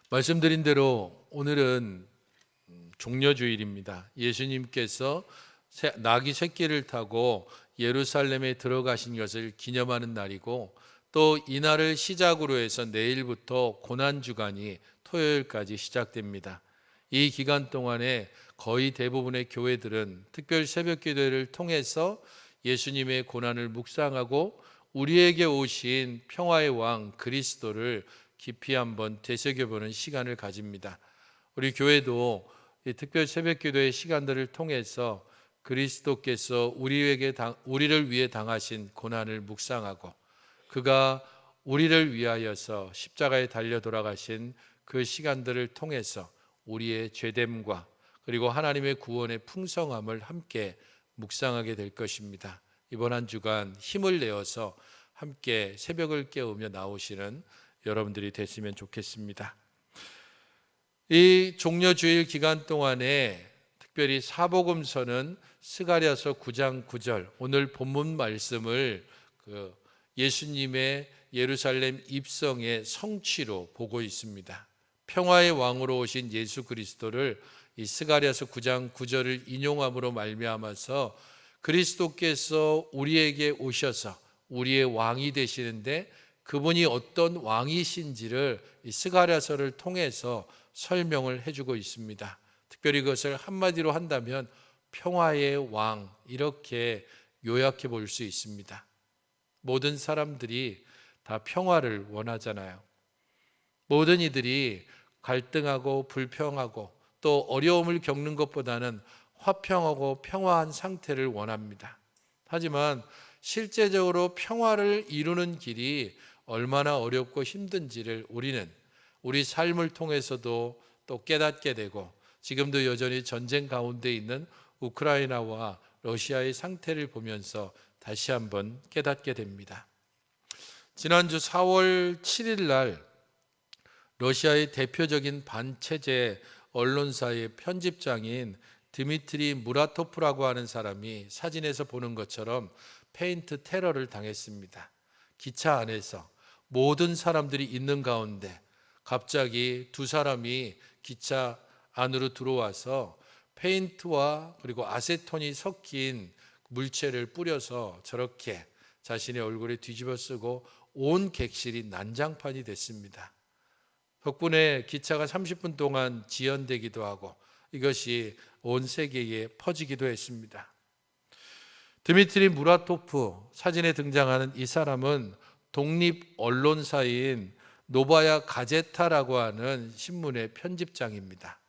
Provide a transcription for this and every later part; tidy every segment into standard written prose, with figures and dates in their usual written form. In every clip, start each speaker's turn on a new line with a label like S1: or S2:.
S1: 말씀드린 대로 오늘은 종려주일입니다. 예수님께서 나귀 새끼를 타고 예루살렘에 들어가신 것을 기념하는 날이고, 또 이날을 시작으로 해서 내일부터 고난주간이 토요일까지 시작됩니다. 이 기간 동안에 거의 대부분의 교회들은 특별 새벽 기도회를 통해서 예수님의 고난을 묵상하고 우리에게 오신 평화의 왕 그리스도를 깊이 한번 되새겨보는 시간을 가집니다. 우리 교회도 이 특별 새벽 기도의 시간들을 통해서 그리스도께서 우리를 위해 당하신 고난을 묵상하고, 그가 우리를 위하여서 십자가에 달려 돌아가신 그 시간들을 통해서 우리의 죄됨과 그리고 하나님의 구원의 풍성함을 함께 묵상하게 될 것입니다. 이번 한 주간 힘을 내어서 함께 새벽을 깨우며 나오시는 여러분들이 됐으면 좋겠습니다. 이 종려주일 기간 동안에 특별히 사복음서는 스가랴서 9장 9절, 오늘 본문 말씀을 예수님의 예루살렘 입성의 성취로 보고 있습니다. 평화의 왕으로 오신 예수 그리스도를 이 스가랴서 9장 9절을 인용함으로 말미암아서 그리스도께서 우리에게 오셔서 우리의 왕이 되시는데, 그분이 어떤 왕이신지를 이 스가랴서를 통해서 설명을 해주고 있습니다. 특별히 그것을 한마디로 한다면 평화의 왕, 이렇게 요약해 볼 수 있습니다. 모든 사람들이 다 평화를 원하잖아요. 모든 이들이 갈등하고 불평하고 또 어려움을 겪는 것보다는 화평하고 평화한 상태를 원합니다. 하지만 실제적으로 평화를 이루는 길이 얼마나 어렵고 힘든지를 우리는 우리 삶을 통해서도 또 깨닫게 되고, 지금도 여전히 전쟁 가운데 있는 우크라이나와 러시아의 상태를 보면서 다시 한번 깨닫게 됩니다. 지난주 4월 7일 날 러시아의 대표적인 반체제 언론사의 편집장인 드미트리 무라토프라고 하는 사람이 사진에서 보는 것처럼 페인트 테러를 당했습니다. 기차 안에서 모든 사람들이 있는 가운데 갑자기 두 사람이 기차 안으로 들어와서 페인트와 그리고 아세톤이 섞인 물체를 뿌려서 저렇게 자신의 얼굴에 뒤집어 쓰고 온 객실이 난장판이 됐습니다. 덕분에 기차가 30분 동안 지연되기도 하고 이것이 온 세계에 퍼지기도 했습니다. 드미트리 무라토프, 사진에 등장하는 이 사람은 독립 언론사인 노바야 가제타라고 하는 신문의 편집장입니다.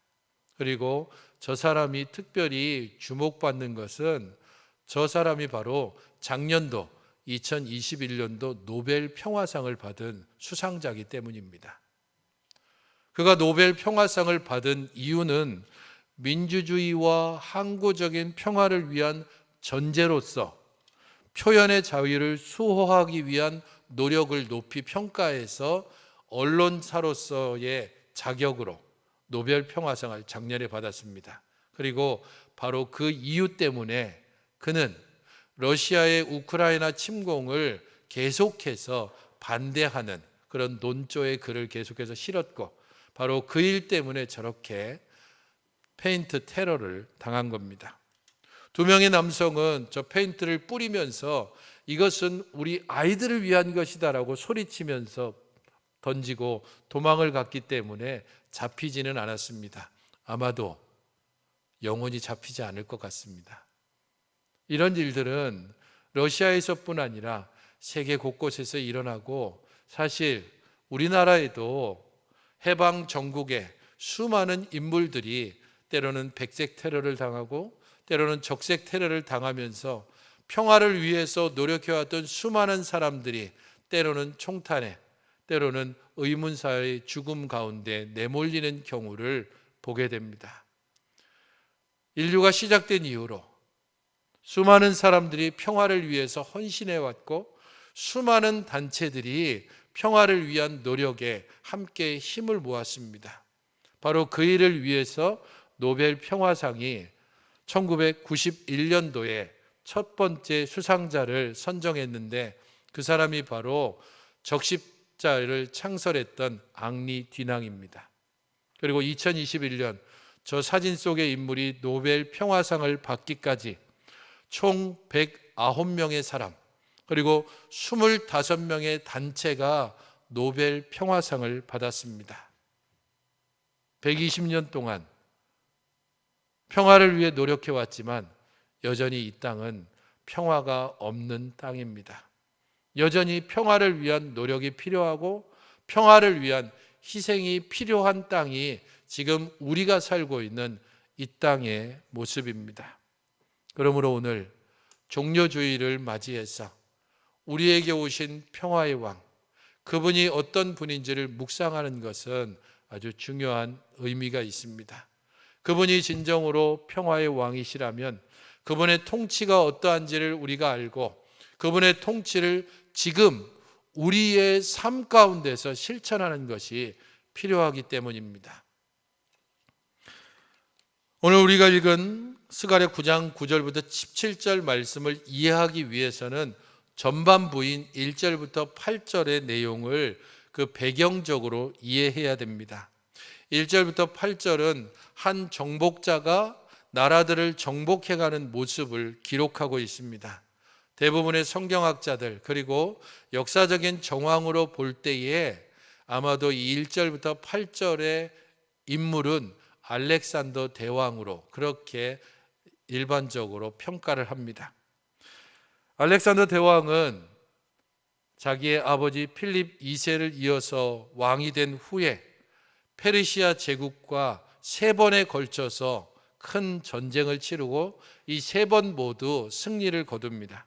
S1: 그리고 저 사람이 특별히 주목받는 것은 저 사람이 바로 작년도 2021년도 노벨 평화상을 받은 수상자이기 때문입니다. 그가 노벨 평화상을 받은 이유는 민주주의와 항구적인 평화를 위한 전제로서 표현의 자유를 수호하기 위한 노력을 높이 평가해서 언론사로서의 자격으로 노벨 평화상을 작년에 받았습니다. 그리고 바로 그 이유 때문에 그는 러시아의 우크라이나 침공을 계속해서 반대하는 그런 논조의 글을 계속해서 실었고, 바로 그 일 때문에 저렇게 페인트 테러를 당한 겁니다. 두 명의 남성은 저 페인트를 뿌리면서 이것은 우리 아이들을 위한 것이다라고 소리치면서 던지고 도망을 갔기 때문에 잡히지는 않았습니다. 아마도 영원히 잡히지 않을 것 같습니다. 이런 일들은 러시아에서뿐 아니라 세계 곳곳에서 일어나고, 사실 우리나라에도 해방 전국에 수많은 인물들이 때로는 백색 테러를 당하고 때로는 적색 테러를 당하면서 평화를 위해서 노력해왔던 수많은 사람들이 때로는 총탄에, 때로는 의문사의 죽음 가운데 내몰리는 경우를 보게 됩니다. 인류가 시작된 이후로 수많은 사람들이 평화를 위해서 헌신해왔고, 수많은 단체들이 평화를 위한 노력에 함께 힘을 모았습니다. 바로 그 일을 위해서 노벨 평화상이 1991년도에 첫 번째 수상자를 선정했는데, 그 사람이 바로 적십자를 창설했던 앙리 듀낭입니다. 그리고 2021년 저 사진 속의 인물이 노벨 평화상을 받기까지 총 109명의 사람, 그리고 25명의 단체가 노벨 평화상을 받았습니다. 120년 동안 평화를 위해 노력해 왔지만 여전히 이 땅은 평화가 없는 땅입니다. 여전히 평화를 위한 노력이 필요하고 평화를 위한 희생이 필요한 땅이 지금 우리가 살고 있는 이 땅의 모습입니다. 그러므로 오늘 종려주의를 맞이해서 우리에게 오신 평화의 왕, 그분이 어떤 분인지를 묵상하는 것은 아주 중요한 의미가 있습니다. 그분이 진정으로 평화의 왕이시라면 그분의 통치가 어떠한지를 우리가 알고 그분의 통치를 지금 우리의 삶 가운데서 실천하는 것이 필요하기 때문입니다. 오늘 우리가 읽은 스가랴 9장 9절부터 17절 말씀을 이해하기 위해서는 전반부인 1절부터 8절의 내용을 그 배경적으로 이해해야 됩니다. 1절부터 8절은 한 정복자가 나라들을 정복해가는 모습을 기록하고 있습니다. 대부분의 성경학자들 그리고 역사적인 정황으로 볼 때에 아마도 이 1절부터 8절의 인물은 알렉산더 대왕으로 그렇게 일반적으로 평가를 합니다. 알렉산더 대왕은 자기의 아버지 필립 2세를 이어서 왕이 된 후에 페르시아 제국과 3번에 걸쳐서 큰 전쟁을 치르고 이 3번 모두 승리를 거둡니다.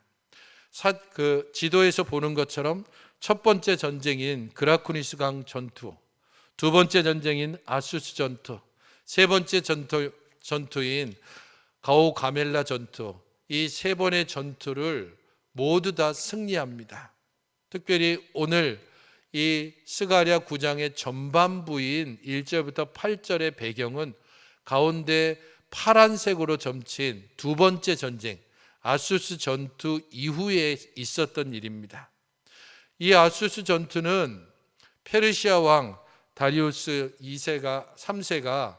S1: 그 지도에서 보는 것처럼 첫 번째 전쟁인 그라쿠니스 강 전투, 두 번째 전쟁인 아수스 전투, 세 번째 전투인 가오 가멜라 전투, 이 3번의 전투를 모두 다 승리합니다. 특별히 오늘 이 스가랴 9장의 전반부인 1절부터 8절의 배경은 가운데 파란색으로 점친 두 번째 전쟁, 아수스 전투 이후에 있었던 일입니다. 이 아수스 전투는 페르시아 왕 다리우스 3세가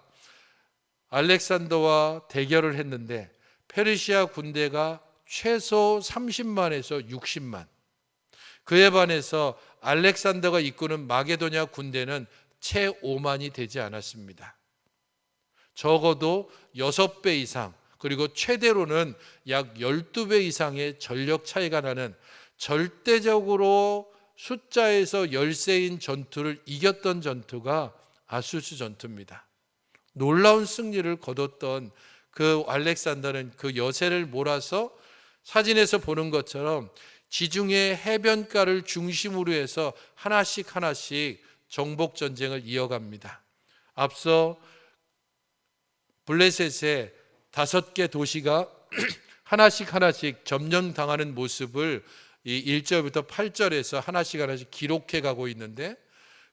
S1: 알렉산더와 대결을 했는데 페르시아 군대가 최소 30만에서 60만, 그에 반해서 알렉산더가 이끄는 마게도냐 군대는 채 5만이 되지 않았습니다. 적어도 6배 이상, 그리고 최대로는 약 12배 이상의 전력 차이가 나는 절대적으로 숫자에서 열세인 전투를 이겼던 전투가 아수스 전투입니다. 놀라운 승리를 거뒀던 그 알렉산더는 그 여세를 몰아서 사진에서 보는 것처럼 지중해 해변가를 중심으로 해서 하나씩 정복 전쟁을 이어갑니다. 앞서 블레셋의 5개 도시가 하나씩 점령당하는 모습을 이 1절부터 8절에서 하나씩 기록해 가고 있는데,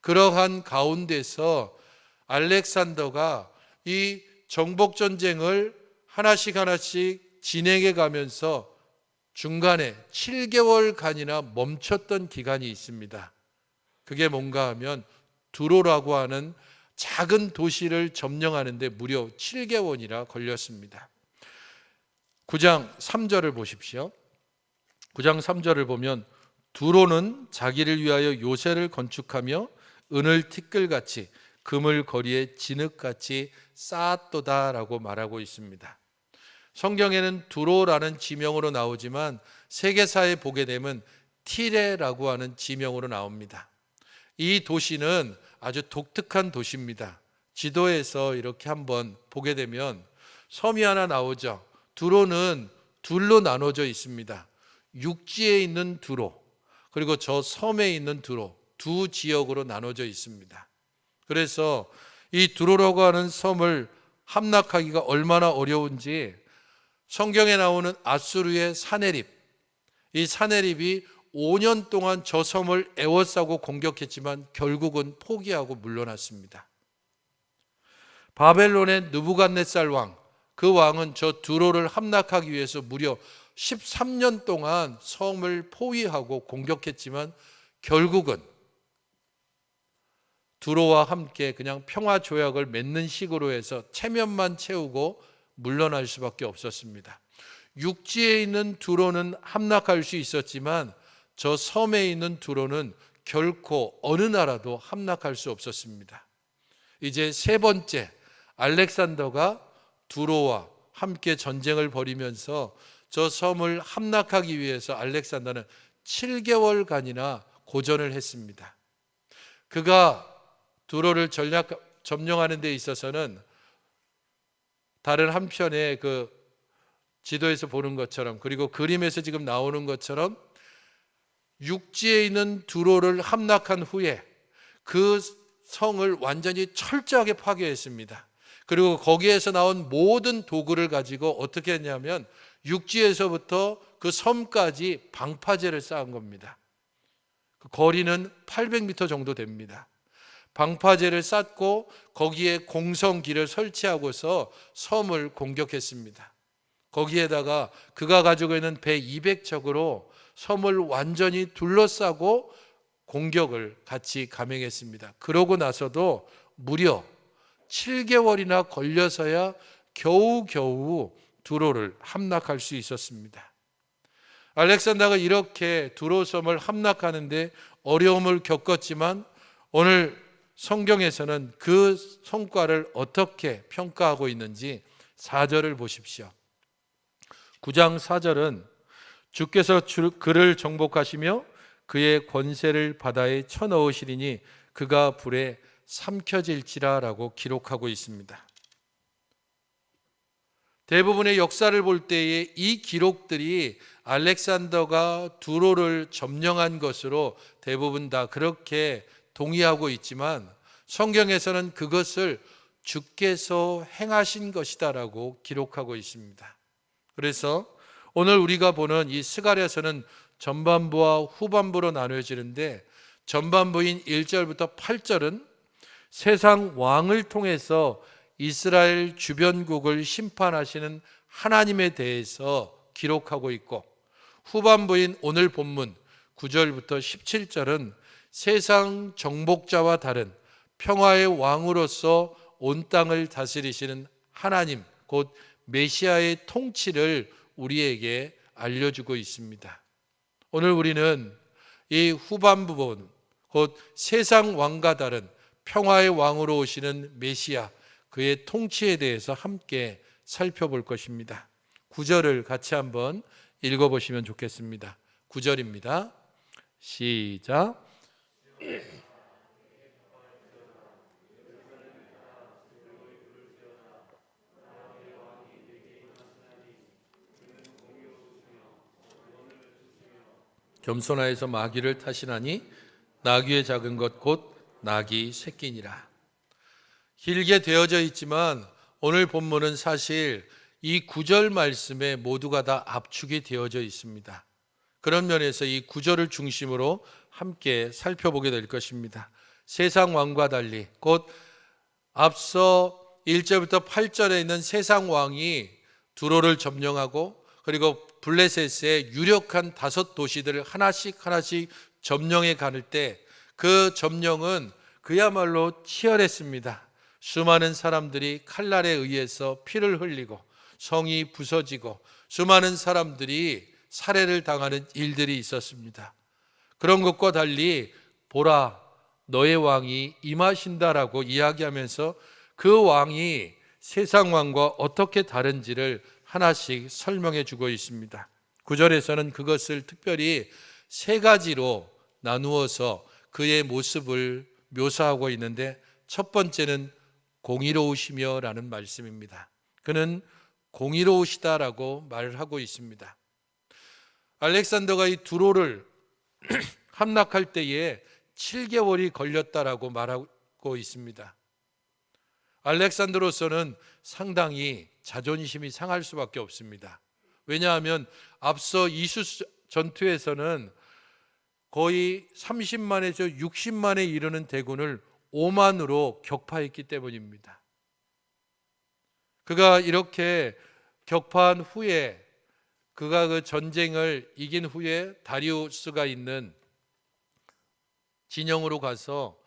S1: 그러한 가운데서 알렉산더가 이 정복 전쟁을 하나씩 진행해 가면서 중간에 7개월간이나 멈췄던 기간이 있습니다. 그게 뭔가 하면 두로라고 하는 작은 도시를 점령하는데 무려 7개월이나 걸렸습니다. 9장 3절을 보십시오. 9장 3절을 보면 두로는 자기를 위하여 요새를 건축하며 은을 티끌같이 금을 거리에 진흙같이 쌓았도다라고 말하고 있습니다. 성경에는 두로라는 지명으로 나오지만 세계사에 보게 되면 티레라고 하는 지명으로 나옵니다. 이 도시는 아주 독특한 도시입니다. 지도에서 이렇게 한번 보게 되면 섬이 하나 나오죠. 두로는 둘로 나눠져 있습니다. 육지에 있는 두로, 그리고 저 섬에 있는 두로, 두 지역으로 나눠져 있습니다. 그래서 이 두로라고 하는 섬을 함락하기가 얼마나 어려운지 성경에 나오는 아수르의 사네립, 이 사네립이 5년 동안 저 섬을 에워싸고 공격했지만 결국은 포기하고 물러났습니다. 바벨론의 느부갓네살 왕, 그 왕은 저 두로를 함락하기 위해서 무려 13년 동안 섬을 포위하고 공격했지만 결국은 두로와 함께 그냥 평화 조약을 맺는 식으로 해서 체면만 채우고 물러날 수밖에 없었습니다. 육지에 있는 두로는 함락할 수 있었지만 저 섬에 있는 두로는 결코 어느 나라도 함락할 수 없었습니다. 이제 세 번째, 알렉산더가 두로와 함께 전쟁을 벌이면서 저 섬을 함락하기 위해서 알렉산더는 7개월간이나 고전을 했습니다. 그가 두로를 점령하는 데 있어서는 다른 한편의 그 지도에서 보는 것처럼, 그리고 그림에서 지금 나오는 것처럼 육지에 있는 두로를 함락한 후에 그 성을 완전히 철저하게 파괴했습니다. 그리고 거기에서 나온 모든 도구를 가지고 어떻게 했냐면 육지에서부터 그 섬까지 방파제를 쌓은 겁니다. 그 거리는 800m 정도 됩니다. 방파제를 쌓고 거기에 공성기를 설치하고서 섬을 공격했습니다. 거기에다가 그가 가지고 있는 배 200척으로 섬을 완전히 둘러싸고 공격을 같이 감행했습니다. 그러고 나서도 무려 7개월이나 걸려서야 겨우겨우 두로를 함락할 수 있었습니다. 알렉산더가 이렇게 두로 섬을 함락하는데 어려움을 겪었지만 오늘 성경에서는 그 성과를 어떻게 평가하고 있는지 4절을 보십시오. 9장 4절은 주께서 그를 정복하시며 그의 권세를 바다에 쳐넣으시리니 그가 불에 삼켜질지라 라고 기록하고 있습니다. 대부분의 역사를 볼 때에 이 기록들이 알렉산더가 두로를 점령한 것으로 대부분 다 그렇게 동의하고 있지만 성경에서는 그것을 주께서 행하신 것이다라고 기록하고 있습니다. 그래서 오늘 우리가 보는 이 스가랴서는 전반부와 후반부로 나누어지는데 전반부인 1절부터 8절은 세상 왕을 통해서 이스라엘 주변국을 심판하시는 하나님에 대해서 기록하고 있고, 후반부인 오늘 본문 9절부터 17절은 세상 정복자와 다른 평화의 왕으로서 온 땅을 다스리시는 하나님, 곧 메시아의 통치를 우리에게 알려주고 있습니다. 오늘 우리는 이 후반부 본, 곧 세상 왕과 다른 평화의 왕으로 오시는 메시아, 그의 통치에 대해서 함께 살펴볼 것입니다. 9절을 같이 한번 읽어보시면 좋겠습니다. 9절입니다. 시작. 겸손하여서 마귀를 타시나니 나귀의 작은 것 곧 나귀 새끼니라. 길게 되어져 있지만 오늘 본문은 사실 이 9절 말씀에 모두가 다 압축이 되어져 있습니다. 그런 면에서 이 9절을 중심으로 함께 살펴보게 될 것입니다. 세상 왕과 달리, 곧 앞서 1절부터 8절에 있는 세상 왕이 두로를 점령하고 그리고 블레셋의 유력한 5도시들을 하나씩 점령해 가는 때 그 점령은 그야말로 치열했습니다. 수많은 사람들이 칼날에 의해서 피를 흘리고 성이 부서지고 수많은 사람들이 살해를 당하는 일들이 있었습니다. 그런 것과 달리 보라, 너의 왕이 임하신다라고 이야기하면서 그 왕이 세상 왕과 어떻게 다른지를 하나씩 설명해 주고 있습니다. 9절에서는 그것을 특별히 3가지로 나누어서 그의 모습을 묘사하고 있는데, 첫 번째는 공의로우시며 라는 말씀입니다. 그는 공의로우시다라고 말을 하고 있습니다. 알렉산더가 이 두로를 함락할 때에 7개월이 걸렸다라고 말하고 있습니다. 알렉산더로서는 상당히 자존심이 상할 수밖에 없습니다. 왜냐하면 앞서 이수 전투에서는 거의 30만에서 60만에 이르는 대군을 5만으로 격파했기 때문입니다. 그가 이렇게 격파한 후에, 그가 그 전쟁을 이긴 후에 다리우스가 있는 진영으로 가서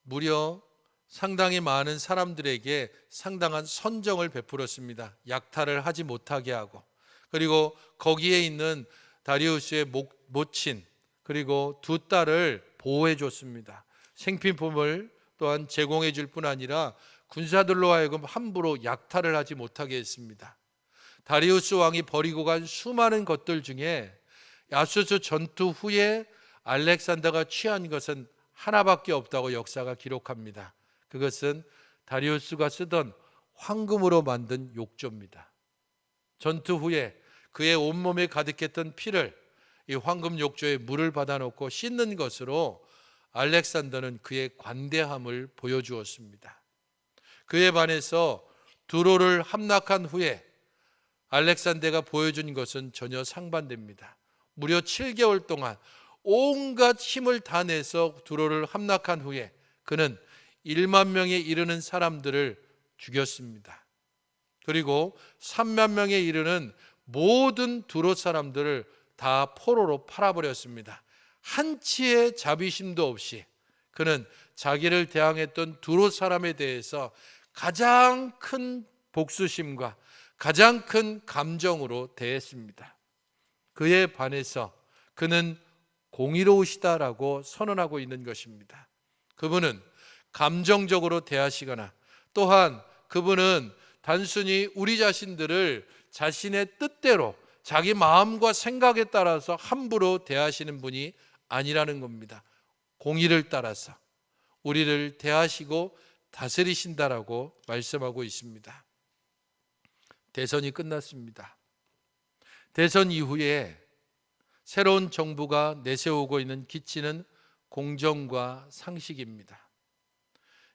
S1: 무려 상당히 많은 사람들에게 상당한 선정을 베풀었습니다. 약탈을 하지 못하게 하고, 그리고 거기에 있는 다리우스의 모친 그리고 두 딸을 보호해 줬습니다. 생필품을 또한 제공해 줄 뿐 아니라 군사들로 하여금 함부로 약탈을 하지 못하게 했습니다. 다리우스 왕이 버리고 간 수많은 것들 중에 야수스 전투 후에 알렉산더가 취한 것은 하나밖에 없다고 역사가 기록합니다. 그것은 다리우스가 쓰던 황금으로 만든 욕조입니다. 전투 후에 그의 온몸에 가득했던 피를 이 황금 욕조에 물을 받아놓고 씻는 것으로 알렉산더는 그의 관대함을 보여주었습니다. 그에 반해서 두로를 함락한 후에 알렉산더가 보여준 것은 전혀 상반됩니다. 무려 7개월 동안 온갖 힘을 다 내서 두로를 함락한 후에 그는 1만 명에 이르는 사람들을 죽였습니다. 그리고 3만 명에 이르는 모든 두로 사람들을 다 포로로 팔아버렸습니다. 한치의 자비심도 없이 그는 자기를 대항했던 두로 사람에 대해서 가장 큰 복수심과 가장 큰 감정으로 대했습니다. 그에 반해서 그는 공의로우시다라고 선언하고 있는 것입니다. 그분은 감정적으로 대하시거나 또한 그분은 단순히 우리 자신들을 자신의 뜻대로 자기 마음과 생각에 따라서 함부로 대하시는 분이 아니라는 겁니다. 공의를 따라서 우리를 대하시고 다스리신다라고 말씀하고 있습니다. 대선이 끝났습니다. 대선 이후에 새로운 정부가 내세우고 있는 기치는 공정과 상식입니다.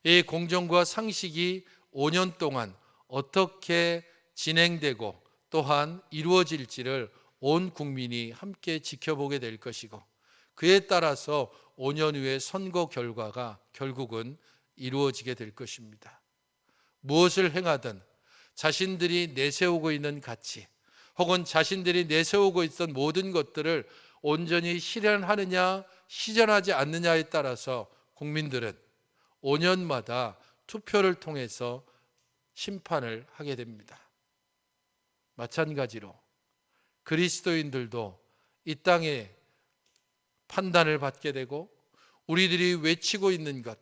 S1: 이 공정과 상식이 5년 동안 어떻게 진행되고 또한 이루어질지를 온 국민이 함께 지켜보게 될 것이고, 그에 따라서 5년 후의 선거 결과가 결국은 이루어지게 될 것입니다. 무엇을 행하든 자신들이 내세우고 있는 가치 혹은 자신들이 내세우고 있던 모든 것들을 온전히 실현하느냐 실현하지 않느냐에 따라서 국민들은 5년마다 투표를 통해서 심판을 하게 됩니다. 마찬가지로 그리스도인들도 이 땅에 판단을 받게 되고, 우리들이 외치고 있는 것,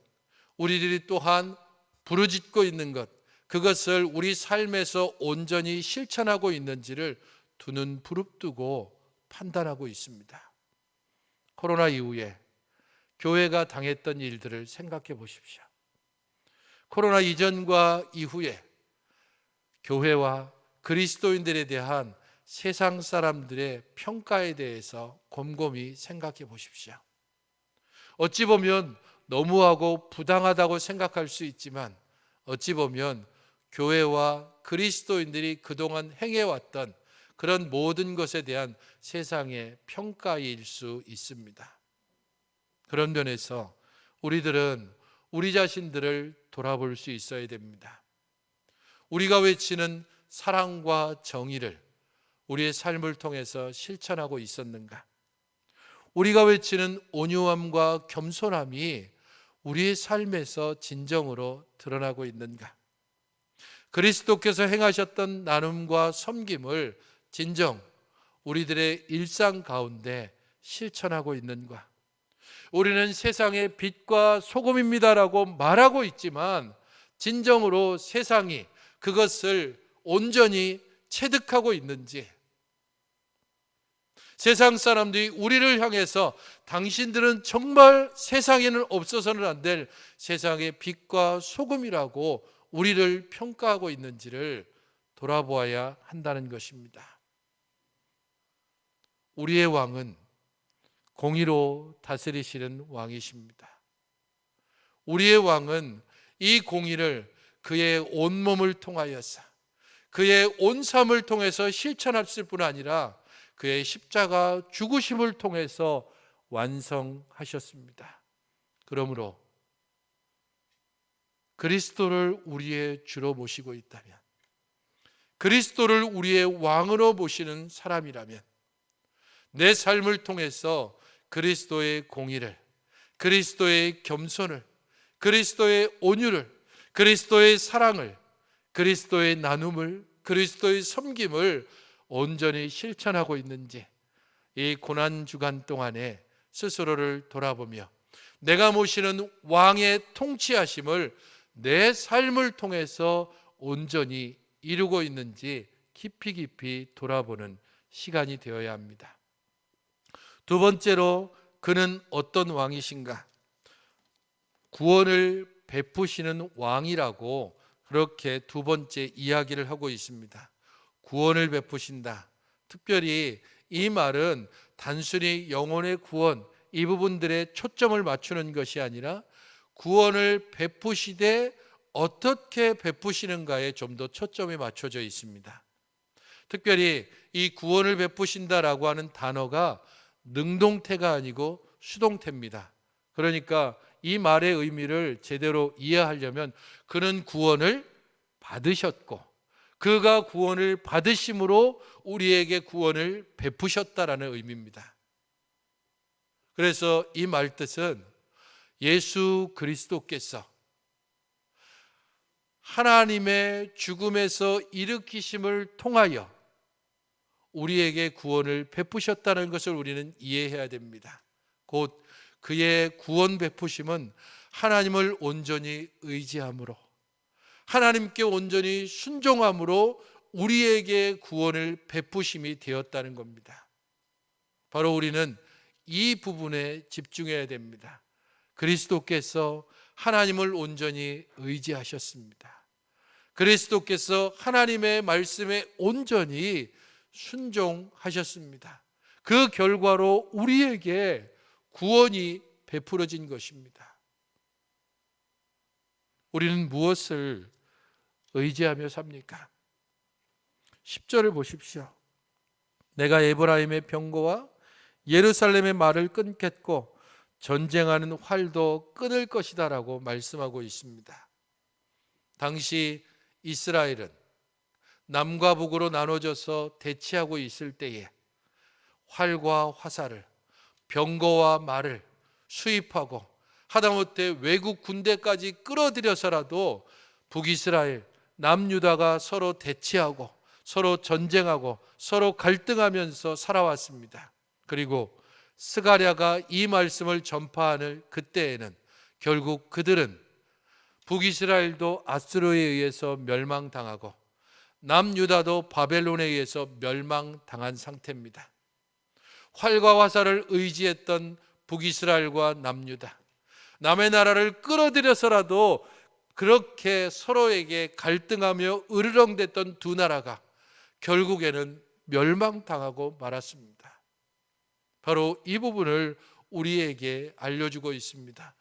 S1: 우리들이 또한 부르짖고 있는 것, 그것을 우리 삶에서 온전히 실천하고 있는지를 두 눈 부릅뜨고 판단하고 있습니다. 코로나 이후에 교회가 당했던 일들을 생각해 보십시오. 코로나 이전과 이후에 교회와 그리스도인들에 대한 세상 사람들의 평가에 대해서 곰곰이 생각해 보십시오. 어찌 보면 너무하고 부당하다고 생각할 수 있지만, 어찌 보면 교회와 그리스도인들이 그동안 행해왔던 그런 모든 것에 대한 세상의 평가일 수 있습니다. 그런 면에서 우리들은 우리 자신들을 돌아볼 수 있어야 됩니다. 우리가 외치는 사랑과 정의를 우리의 삶을 통해서 실천하고 있었는가? 우리가 외치는 온유함과 겸손함이 우리의 삶에서 진정으로 드러나고 있는가? 그리스도께서 행하셨던 나눔과 섬김을 진정 우리들의 일상 가운데 실천하고 있는가? 우리는 세상의 빛과 소금입니다라고 말하고 있지만 진정으로 세상이 그것을 온전히 체득하고 있는지, 세상 사람들이 우리를 향해서 당신들은 정말 세상에는 없어서는 안 될 세상의 빛과 소금이라고 우리를 평가하고 있는지를 돌아보아야 한다는 것입니다. 우리의 왕은 공의로 다스리시는 왕이십니다. 우리의 왕은 이 공의를 그의 온몸을 통하여서 그의 온 삶을 통해서 실천했을 뿐 아니라 그의 십자가 죽으심을 통해서 완성하셨습니다. 그러므로 그리스도를 우리의 주로 모시고 있다면, 그리스도를 우리의 왕으로 모시는 사람이라면 내 삶을 통해서 그리스도의 공의를, 그리스도의 겸손을, 그리스도의 온유를, 그리스도의 사랑을, 그리스도의 나눔을, 그리스도의 섬김을 온전히 실천하고 있는지 이 고난 주간 동안에 스스로를 돌아보며 내가 모시는 왕의 통치하심을 내 삶을 통해서 온전히 이루고 있는지 깊이 돌아보는 시간이 되어야 합니다. 두 번째로, 그는 어떤 왕이신가? 구원을 베푸시는 왕이라고 그렇게 두 번째 이야기를 하고 있습니다. 구원을 베푸신다. 특별히 이 말은 단순히 영혼의 구원, 이 부분들에 초점을 맞추는 것이 아니라 구원을 베푸시되 어떻게 베푸시는가에 좀 더 초점이 맞춰져 있습니다. 특별히 이 구원을 베푸신다라고 하는 단어가 능동태가 아니고 수동태입니다. 그러니까 이 말의 의미를 제대로 이해하려면 그는 구원을 받으셨고 그가 구원을 받으심으로 우리에게 구원을 베푸셨다라는 의미입니다. 그래서 이 말 뜻은 예수 그리스도께서 하나님의 죽음에서 일으키심을 통하여 우리에게 구원을 베푸셨다는 것을 우리는 이해해야 됩니다. 곧 그의 구원 베푸심은 하나님을 온전히 의지함으로, 하나님께 온전히 순종함으로 우리에게 구원을 베푸심이 되었다는 겁니다. 바로 우리는 이 부분에 집중해야 됩니다. 그리스도께서 하나님을 온전히 의지하셨습니다. 그리스도께서 하나님의 말씀에 온전히 순종하셨습니다. 그 결과로 우리에게 구원이 베풀어진 것입니다. 우리는 무엇을 의지하며 삽니까? 10절을 보십시오. 내가 에브라임의 병거와 예루살렘의 말을 끊겠고 전쟁하는 활도 끊을 것이다 라고 말씀하고 있습니다. 당시 이스라엘은 남과 북으로 나눠져서 대치하고 있을 때에 활과 화살을, 병거와 말을 수입하고 하다못해 외국 군대까지 끌어들여서라도 북이스라엘, 남유다가 서로 대치하고 서로 전쟁하고 서로 갈등하면서 살아왔습니다. 그리고 스가랴가 이 말씀을 전파하는 그때에는 결국 그들은 북이스라엘도 아수르에 의해서 멸망당하고 남유다도 바벨론에 의해서 멸망당한 상태입니다. 활과 화살을 의지했던 북이스라엘과 남유다, 남의 나라를 끌어들여서라도 그렇게 서로에게 갈등하며 으르렁댔던 두 나라가 결국에는 멸망당하고 말았습니다. 바로 이 부분을 우리에게 알려주고 있습니다.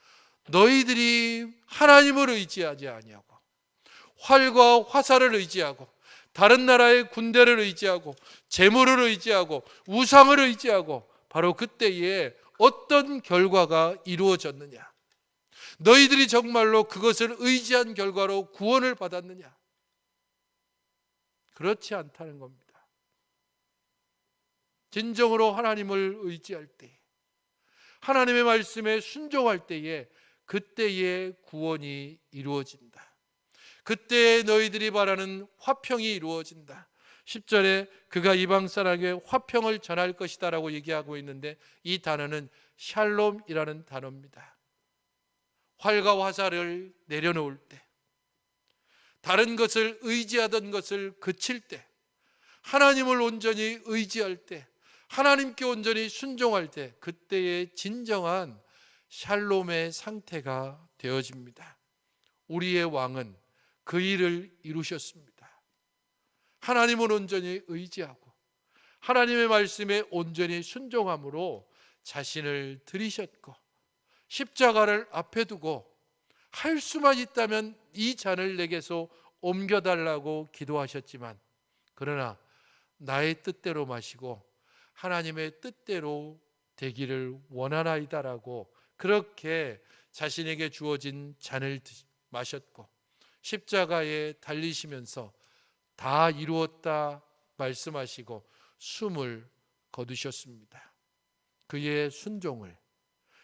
S1: 너희들이 하나님을 의지하지 아니하고 활과 화살을 의지하고 다른 나라의 군대를 의지하고 재물을 의지하고 우상을 의지하고 바로 그때에 어떤 결과가 이루어졌느냐? 너희들이 정말로 그것을 의지한 결과로 구원을 받았느냐? 그렇지 않다는 겁니다. 진정으로 하나님을 의지할 때, 하나님의 말씀에 순종할 때에 그때의 구원이 이루어진다. 그때 너희들이 바라는 화평이 이루어진다. 10절에 그가 이방 사람에게 화평을 전할 것이다 라고 얘기하고 있는데 이 단어는 샬롬이라는 단어입니다. 활과 화살을 내려놓을 때, 다른 것을 의지하던 것을 그칠 때, 하나님을 온전히 의지할 때, 하나님께 온전히 순종할 때 그때의 진정한 샬롬의 상태가 되어집니다. 우리의 왕은 그 일을 이루셨습니다. 하나님을 온전히 의지하고 하나님의 말씀에 온전히 순종함으로 자신을 들이셨고 십자가를 앞에 두고 할 수만 있다면 이 잔을 내게서 옮겨달라고 기도하셨지만 그러나 나의 뜻대로 마시고 하나님의 뜻대로 되기를 원하나이다라고 그렇게 자신에게 주어진 잔을 마셨고 십자가에 달리시면서 다 이루었다 말씀하시고 숨을 거두셨습니다. 그의 순종을,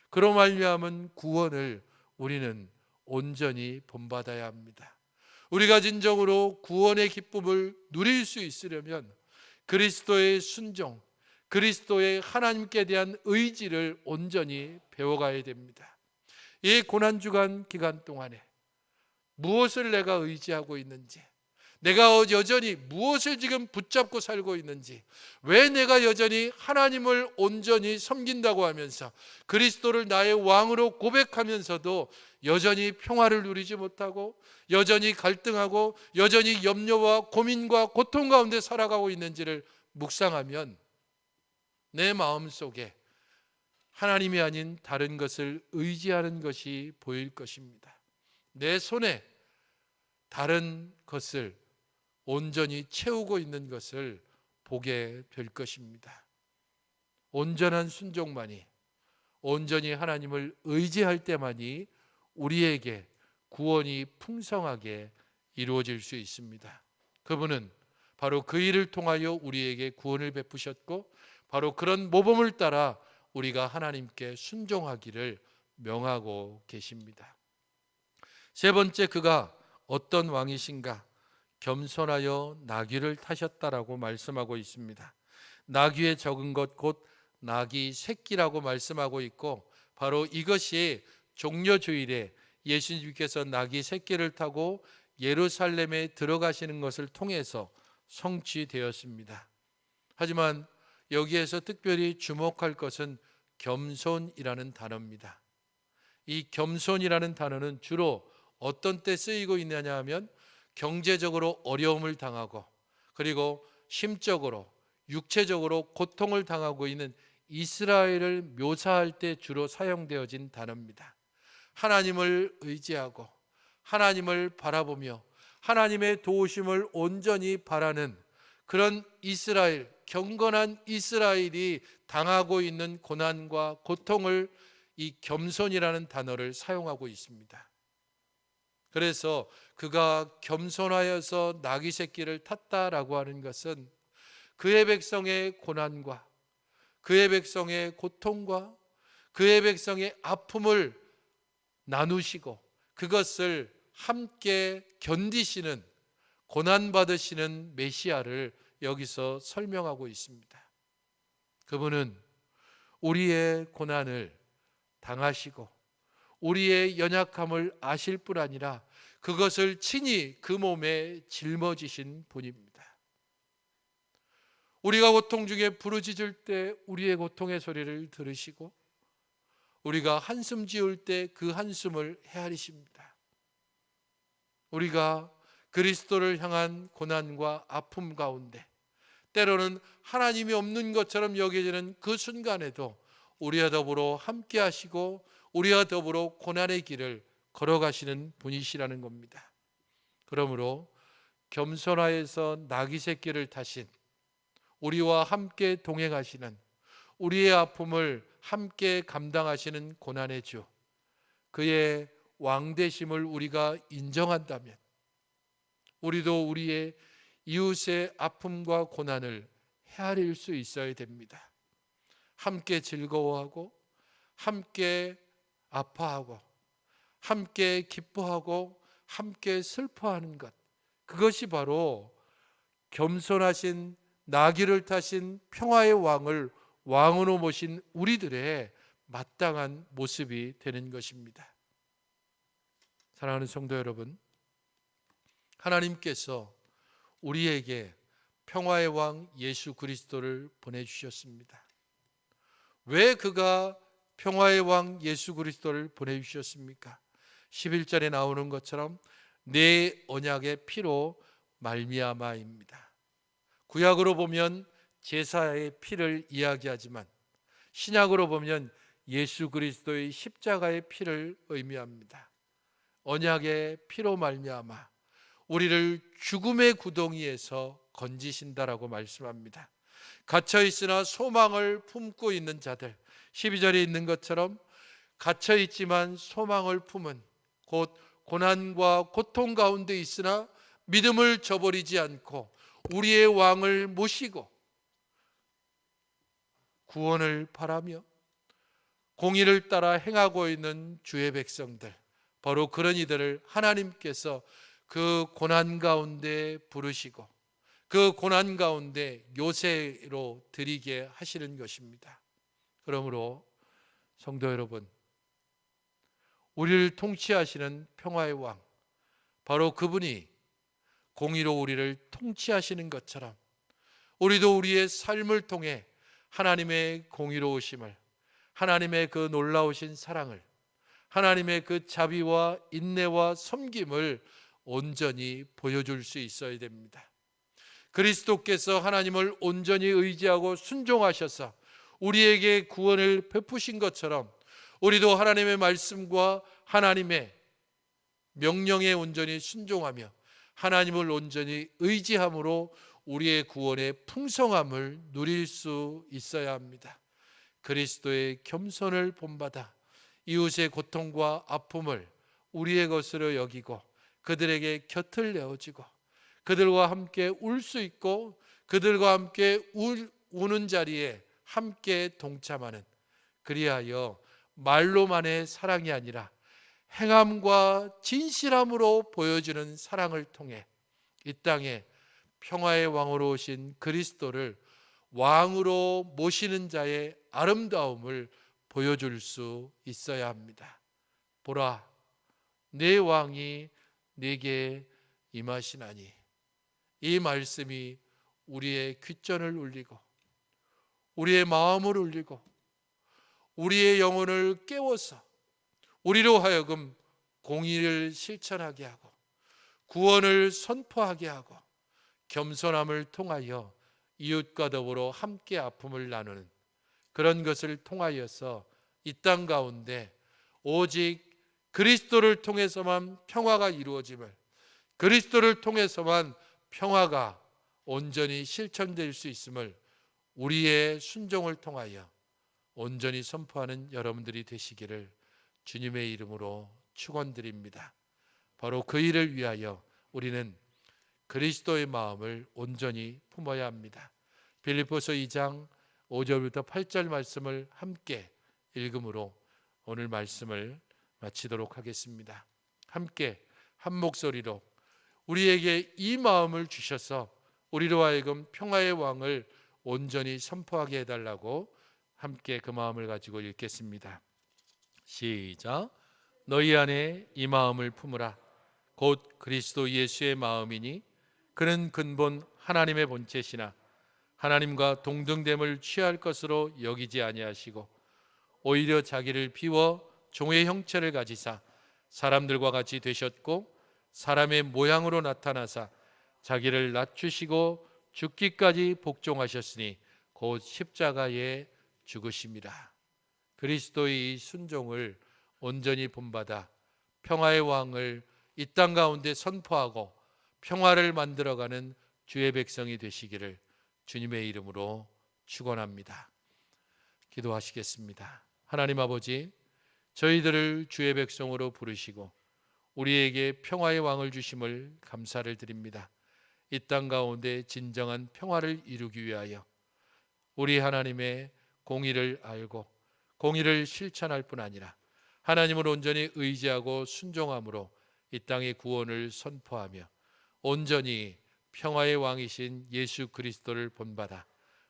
S1: 그로 말미암은 구원을 우리는 온전히 본받아야 합니다. 우리가 진정으로 구원의 기쁨을 누릴 수 있으려면 그리스도의 순종, 그리스도의 하나님께 대한 의지를 온전히 배워가야 됩니다. 이 고난주간 기간 동안에 무엇을 내가 의지하고 있는지, 내가 여전히 무엇을 지금 붙잡고 살고 있는지, 왜 내가 여전히 하나님을 온전히 섬긴다고 하면서 그리스도를 나의 왕으로 고백하면서도 여전히 평화를 누리지 못하고 여전히 갈등하고 여전히 염려와 고민과 고통 가운데 살아가고 있는지를 묵상하면 내 마음속에 하나님이 아닌 다른 것을 의지하는 것이 보일 것입니다. 내 손에 다른 것을 온전히 채우고 있는 것을 보게 될 것입니다. 온전한 순종만이, 온전히 하나님을 의지할 때만이 우리에게 구원이 풍성하게 이루어질 수 있습니다. 그분은 바로 그 일을 통하여 우리에게 구원을 베푸셨고, 바로 그런 모범을 따라 우리가 하나님께 순종하기를 명하고 계십니다. 세 번째, 그가 어떤 왕이신가? 겸손하여 나귀를 타셨다라고 말씀하고 있습니다. 나귀에 적은 것 곧 나귀 새끼라고 말씀하고 있고, 바로 이것이 종려주일에 예수님께서 나귀 새끼를 타고 예루살렘에 들어가시는 것을 통해서 성취되었습니다. 하지만 여기에서 특별히 주목할 것은 겸손이라는 단어입니다. 이 겸손이라는 단어는 주로 어떤 때 쓰이고 있느냐 하면 경제적으로 어려움을 당하고 그리고 심적으로 육체적으로 고통을 당하고 있는 이스라엘을 묘사할 때 주로 사용되어진 단어입니다. 하나님을 의지하고 하나님을 바라보며 하나님의 도우심을 온전히 바라는 그런 이스라엘, 경건한 이스라엘이 당하고 있는 고난과 고통을 이 겸손이라는 단어를 사용하고 있습니다. 그래서 그가 겸손하여서 나귀 새끼를 탔다라고 하는 것은 그의 백성의 고난과 그의 백성의 고통과 그의 백성의 아픔을 나누시고 그것을 함께 견디시는, 고난받으시는 메시아를 여기서 설명하고 있습니다. 그분은 우리의 고난을 당하시고 우리의 연약함을 아실 뿐 아니라 그것을 친히 그 몸에 짊어지신 분입니다. 우리가 고통 중에 부르짖을 때 우리의 고통의 소리를 들으시고 우리가 한숨 지을 때 그 한숨을 헤아리십니다. 우리가 그리스도를 향한 고난과 아픔 가운데 때로는 하나님이 없는 것처럼 여겨지는 그 순간에도 우리와 더불어 함께 하시고 우리와 더불어 고난의 길을 걸어가시는 분이시라는 겁니다. 그러므로 겸손하여서 나귀 새끼를 타신, 우리와 함께 동행하시는, 우리의 아픔을 함께 감당하시는 고난의 주, 그의 왕되심을 우리가 인정한다면 우리도 우리의 이웃의 아픔과 고난을 헤아릴 수 있어야 됩니다. 함께 즐거워하고 함께 아파하고 함께 기뻐하고 함께 슬퍼하는 것, 그것이 바로 겸손하신 나귀를 타신 평화의 왕을 왕으로 모신 우리들의 마땅한 모습이 되는 것입니다. 사랑하는 성도 여러분, 하나님께서 우리에게 평화의 왕 예수 그리스도를 보내주셨습니다. 왜 그가 평화의 왕 예수 그리스도를 보내주셨습니까? 11절에 나오는 것처럼 내 언약의 피로 말미암아입니다. 구약으로 보면 제사의 피를 이야기하지만 신약으로 보면 예수 그리스도의 십자가의 피를 의미합니다. 언약의 피로 말미암아 우리를 죽음의 구덩이에서 건지신다라고 말씀합니다. 갇혀 있으나 소망을 품고 있는 자들, 12절에 있는 것처럼 갇혀 있지만 소망을 품은, 곧 고난과 고통 가운데 있으나 믿음을 저버리지 않고 우리의 왕을 모시고 구원을 바라며 공의를 따라 행하고 있는 주의 백성들, 바로 그런 이들을 하나님께서 그 고난 가운데 부르시고 그 고난 가운데 요새로 드리게 하시는 것입니다. 그러므로 성도 여러분, 우리를 통치하시는 평화의 왕, 바로 그분이 공의로 우리를 통치하시는 것처럼 우리도 우리의 삶을 통해 하나님의 공의로우심을, 하나님의 그 놀라우신 사랑을, 하나님의 그 자비와 인내와 섬김을 온전히 보여줄 수 있어야 됩니다. 그리스도께서 하나님을 온전히 의지하고 순종하셔서 우리에게 구원을 베푸신 것처럼 우리도 하나님의 말씀과 하나님의 명령에 온전히 순종하며 하나님을 온전히 의지함으로 우리의 구원의 풍성함을 누릴 수 있어야 합니다. 그리스도의 겸손을 본받아 이웃의 고통과 아픔을 우리의 것으로 여기고 그들에게 곁을 내어주고 그들과 함께 울 수 있고 그들과 함께 우는 자리에 함께 동참하는, 그리하여 말로만의 사랑이 아니라 행함과 진실함으로 보여주는 사랑을 통해 이 땅에 평화의 왕으로 오신 그리스도를 왕으로 모시는 자의 아름다움을 보여줄 수 있어야 합니다. 보라, 내 왕이 네게 임하시나니. 이 말씀이 우리의 귓전을 울리고 우리의 마음을 울리고 우리의 영혼을 깨워서 우리로 하여금 공의를 실천하게 하고 구원을 선포하게 하고 겸손함을 통하여 이웃과 더불어 함께 아픔을 나누는 그런 것을 통하여서 이 땅 가운데 오직 그리스도를 통해서만 평화가 이루어짐을, 그리스도를 통해서만 평화가 온전히 실천될 수 있음을 우리의 순종을 통하여 온전히 선포하는 여러분들이 되시기를 주님의 이름으로 축원드립니다. 바로 그 일을 위하여 우리는 그리스도의 마음을 온전히 품어야 합니다. 빌립보서 2장 5절부터 8절 말씀을 함께 읽음으로 오늘 말씀을 마치도록 하겠습니다. 함께 한 목소리로 우리에게 이 마음을 주셔서 우리로 하여금 평화의 왕을 온전히 선포하게 해달라고 함께 그 마음을 가지고 읽겠습니다. 시작. 너희 안에 이 마음을 품으라. 곧 그리스도 예수의 마음이니 그는 근본 하나님의 본체시나 하나님과 동등됨을 취할 것으로 여기지 아니하시고 오히려 자기를 비워 종의 형체를 가지사 사람들과 같이 되셨고 사람의 모양으로 나타나사 자기를 낮추시고 죽기까지 복종하셨으니 곧 십자가에 죽으심이라. 그리스도의 이 순종을 온전히 본받아 평화의 왕을 이 땅 가운데 선포하고 평화를 만들어가는 주의 백성이 되시기를 주님의 이름으로 축원합니다. 기도하시겠습니다. 하나님 아버지, 저희들을 주의 백성으로 부르시고 우리에게 평화의 왕을 주심을 감사를 드립니다. 이 땅 가운데 진정한 평화를 이루기 위하여 우리 하나님의 공의를 알고 공의를 실천할 뿐 아니라 하나님을 온전히 의지하고 순종함으로 이 땅의 구원을 선포하며 온전히 평화의 왕이신 예수 그리스도를 본받아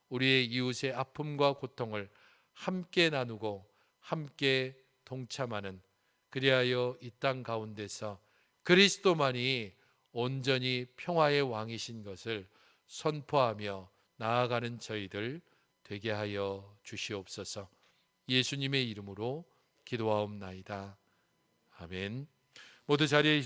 S1: 우리의 이웃의 아픔과 고통을 함께 나누고 함께 동참하는, 그리하여 이 땅 가운데서 그리스도만이 온전히 평화의 왕이신 것을 선포하며 나아가는 저희들 되게 하여 주시옵소서. 예수님의 이름으로 기도하옵나이다. 아멘. 모두 자리에